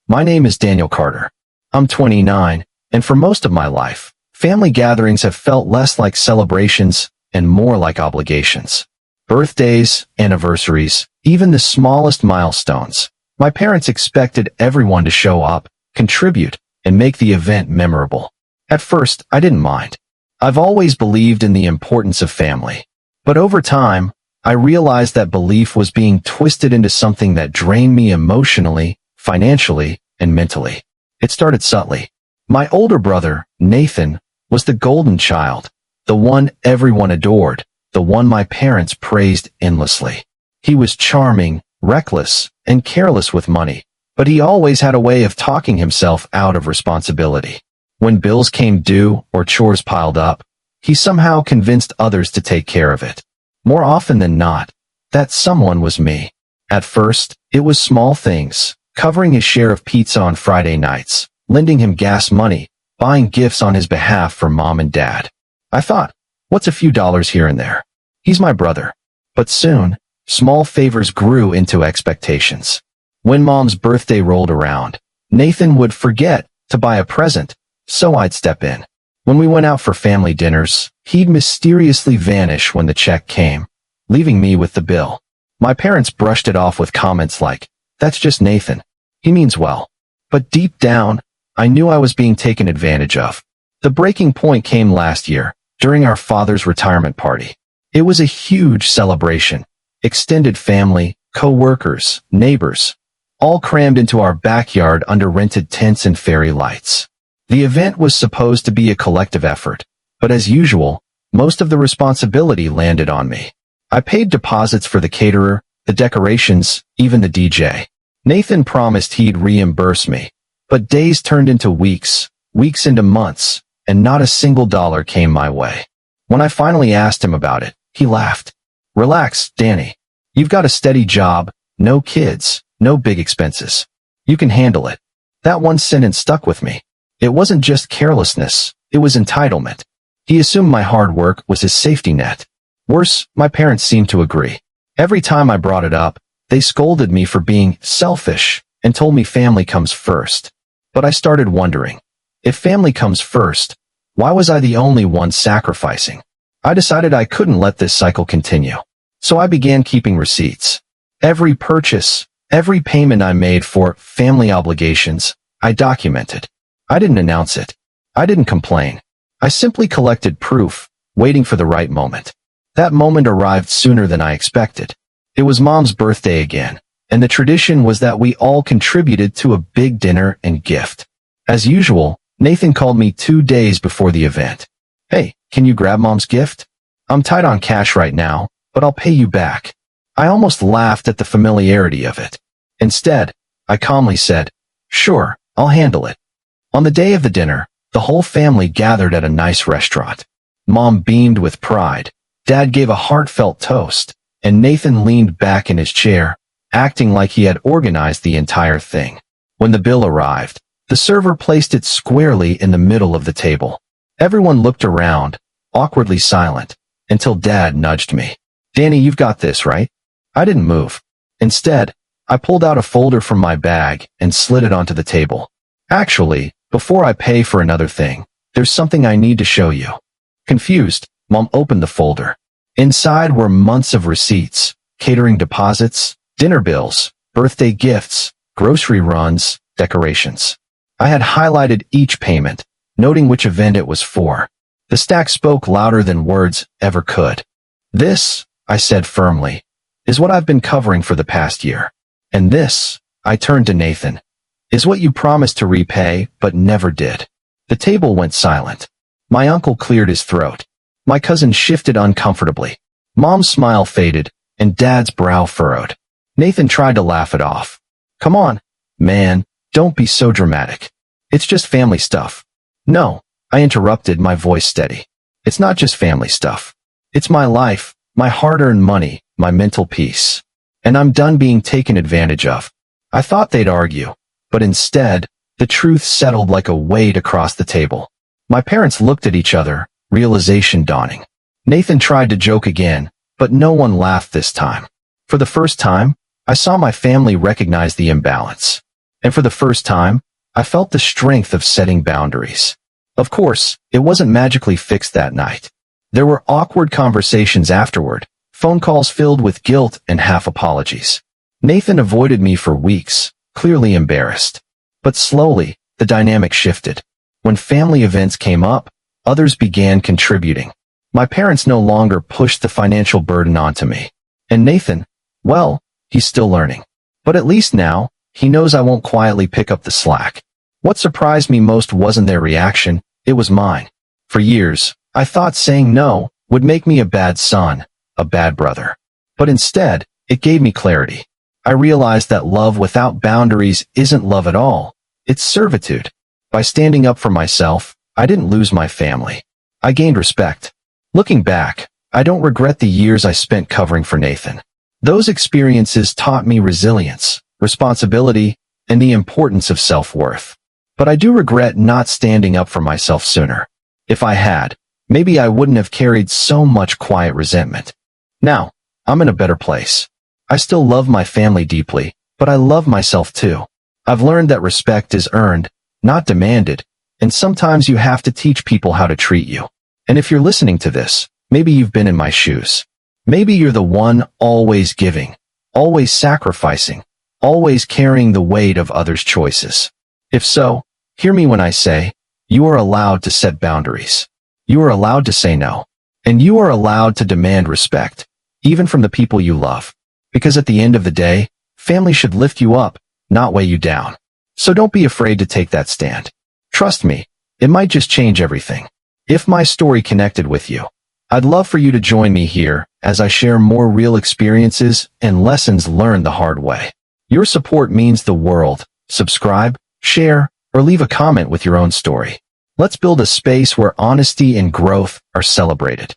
My name is Daniel Carter. I'm 29, and for most of my life, family gatherings have felt less like celebrations and more like obligations. Birthdays, anniversaries, even the smallest milestones. My parents expected everyone to show up, contribute, and make the event memorable. At first, I didn't mind. I've always believed in the importance of family. But over time, I realized that belief was being twisted into something that drained me emotionally, financially, and mentally. It started subtly. My older brother, Nathan, was the golden child, the one everyone adored, the one my parents praised endlessly. He was charming, reckless, and careless with money, but he always had a way of talking himself out of responsibility. When bills came due or chores piled up, he somehow convinced others to take care of it. More often than not, that someone was me. At first, it was small things, covering his share of pizza on Friday nights, lending him gas money, buying gifts on his behalf for mom and dad. I thought, what's a few dollars here and there? He's my brother. But soon, small favors grew into expectations. When mom's birthday rolled around, Nathan would forget to buy a present, so I'd step in. When we went out for family dinners, he'd mysteriously vanish when the check came, leaving me with the bill. My parents brushed it off with comments like, "That's just Nathan. He means well." But deep down, I knew I was being taken advantage of. The breaking point came last year, during our father's retirement party. It was a huge celebration. Extended family, co-workers, neighbors, all crammed into our backyard under rented tents and fairy lights. The event was supposed to be a collective effort, but as usual, most of the responsibility landed on me. I paid deposits for the caterer, the decorations, even the DJ. Nathan promised he'd reimburse me, but days turned into weeks, weeks into months, and not a single dollar came my way. When I finally asked him about it, he laughed. "Relax, Danny. You've got a steady job, no kids, no big expenses. You can handle it." That one sentence stuck with me. It wasn't just carelessness, it was entitlement. He assumed my hard work was his safety net. Worse, my parents seemed to agree. Every time I brought it up, they scolded me for being selfish and told me family comes first. But I started wondering, if family comes first, why was I the only one sacrificing? I decided I couldn't let this cycle continue. So I began keeping receipts. Every purchase, every payment I made for family obligations, I documented. I didn't announce it. I didn't complain. I simply collected proof, waiting for the right moment. That moment arrived sooner than I expected. It was mom's birthday again, and the tradition was that we all contributed to a big dinner and gift. As usual, Nathan called me 2 days before the event. "Hey, can you grab mom's gift? I'm tight on cash right now, but I'll pay you back." I almost laughed at the familiarity of it. Instead, I calmly said, "Sure, I'll handle it." On the day of the dinner, the whole family gathered at a nice restaurant. Mom beamed with pride, Dad gave a heartfelt toast, and Nathan leaned back in his chair, acting like he had organized the entire thing. When the bill arrived, the server placed it squarely in the middle of the table. Everyone looked around, awkwardly silent, until Dad nudged me. "Danny, you've got this, right?" I didn't move. Instead, I pulled out a folder from my bag and slid it onto the table. "Actually, before I pay for another thing, there's something I need to show you." Confused, Mom opened the folder. Inside were months of receipts, catering deposits, dinner bills, birthday gifts, grocery runs, decorations. I had highlighted each payment, noting which event it was for. The stack spoke louder than words ever could. "This," I said firmly, "is what I've been covering for the past year. And this," I turned to Nathan, "is what you promised to repay but never did." The table went silent. My uncle cleared his throat. My cousin shifted uncomfortably. Mom's smile faded, and Dad's brow furrowed. Nathan tried to laugh it off. "Come on, man, don't be so dramatic. It's just family stuff." "No," I interrupted, my voice steady. "It's not just family stuff. It's my life, my hard-earned money, my mental peace. And I'm done being taken advantage of." I thought they'd argue, but instead, the truth settled like a weight across the table. My parents looked at each other, realization dawning. Nathan tried to joke again, but no one laughed this time. For the first time, I saw my family recognize the imbalance. And for the first time, I felt the strength of setting boundaries. Of course, it wasn't magically fixed that night. There were awkward conversations afterward, phone calls filled with guilt and half apologies. Nathan avoided me for weeks, clearly embarrassed. But slowly, the dynamic shifted. When family events came up, others began contributing. My parents no longer pushed the financial burden onto me. And Nathan, well, he's still learning. But at least now, he knows I won't quietly pick up the slack. What surprised me most wasn't their reaction, it was mine. For years, I thought saying no would make me a bad son, a bad brother. But instead, it gave me clarity. I realized that love without boundaries isn't love at all. It's servitude. By standing up for myself, I didn't lose my family. I gained respect. Looking back, I don't regret the years I spent covering for Nathan. Those experiences taught me resilience, responsibility, and the importance of self-worth. But I do regret not standing up for myself sooner. If I had, maybe I wouldn't have carried so much quiet resentment. Now, I'm in a better place. I still love my family deeply, but I love myself too. I've learned that respect is earned, not demanded, and sometimes you have to teach people how to treat you. And if you're listening to this, maybe you've been in my shoes. Maybe you're the one always giving, always sacrificing, always carrying the weight of others' choices. If so, hear me when I say, you are allowed to set boundaries. You are allowed to say no. And you are allowed to demand respect, even from the people you love. Because at the end of the day, family should lift you up, not weigh you down. So don't be afraid to take that stand. Trust me, it might just change everything. If my story connected with you, I'd love for you to join me here as I share more real experiences and lessons learned the hard way. Your support means the world. Subscribe, share, or leave a comment with your own story. Let's build a space where honesty and growth are celebrated.